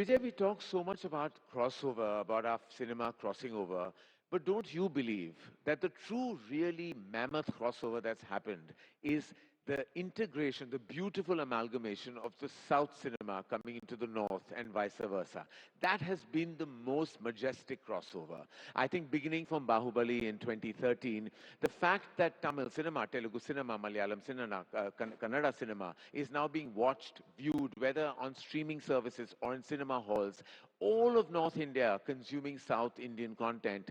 Vijay, we talk so much about crossover, about our cinema crossing over, but don't you believe that the true, really mammoth crossover that's happened is the integration, the beautiful amalgamation of the South cinema coming into the North and vice versa? That has been the most majestic crossover. I think beginning from Bahubali in 2013, the fact that Tamil cinema, Telugu cinema, Malayalam cinema, Kannada cinema is now being watched, viewed, whether on streaming services or in cinema halls, all of North India consuming South Indian content,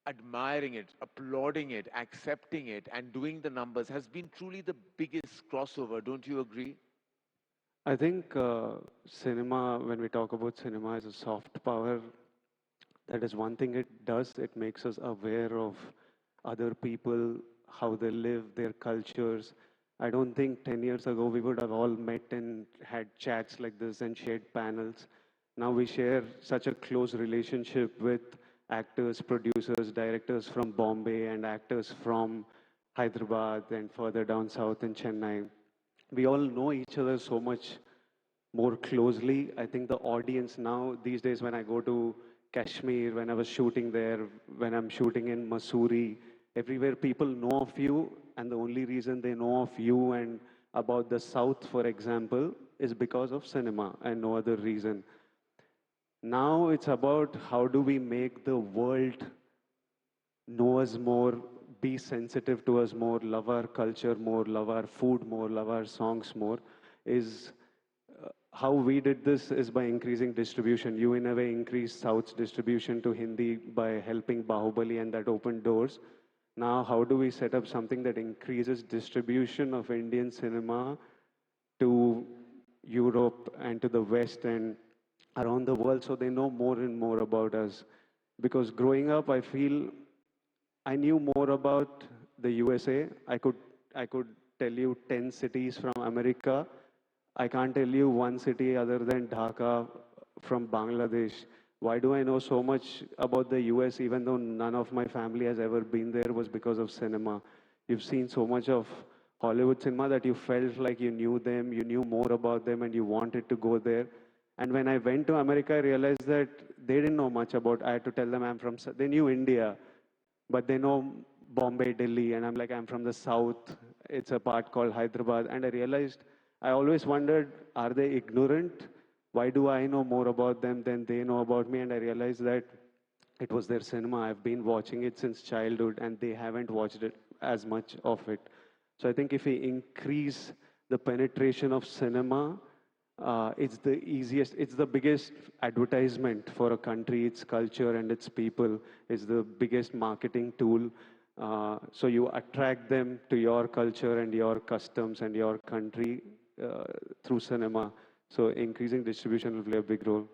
admiring it, applauding it, accepting it, and doing the numbers has been truly the biggest crossover. Don't you agree? I think cinema, when we talk about cinema as a soft power, that is one thing it does. It makes us aware of other people, how they live, their cultures. I don't think 10 years ago we would have all met and had chats like this and shared panels. Now we share such a close relationship with actors, producers, directors from Bombay and actors from Hyderabad and further down south in Chennai. We all know each other so much more closely. I think the audience now, these days, when I go to Kashmir, when I was shooting there, when I'm shooting in Missouri, everywhere people know of you, and the only reason they know of you and about the South, for example, is because of cinema and no other reason. Now it's about how do we make the world know us more, be sensitive to us more, love our culture more, love our food more, love our songs more, is how we did this is by increasing distribution. You, in a way, increased South's distribution to Hindi by helping Bahubali, and that opened doors. Now, how do we set up something that increases distribution of Indian cinema to Europe and to the West and around the world so they know more and more about us? Because growing up, I feel I knew more about the USA. I could tell you 10 cities from America. I can't tell you one city other than Dhaka from Bangladesh. Why do I know so much about the US even though none of my family has ever been there was because of cinema. You've seen so much of Hollywood cinema that you felt like you knew them, you knew more about them and you wanted to go there. And when I went to America, I realized that they didn't know much about, I had to tell them they knew India, but they know Bombay, Delhi, and I'm like, I'm from the south. It's a part called Hyderabad. And I realized, I always wondered, are they ignorant? Why do I know more about them than they know about me? And I realized that it was their cinema. I've been watching it since childhood, and they haven't watched it as much of it. So I think if we increase the penetration of cinema, it's the easiest, it's the biggest advertisement for a country, its culture and its people. It's the biggest marketing tool. So you attract them to your culture and your customs and your country through cinema. So increasing distribution will play a big role.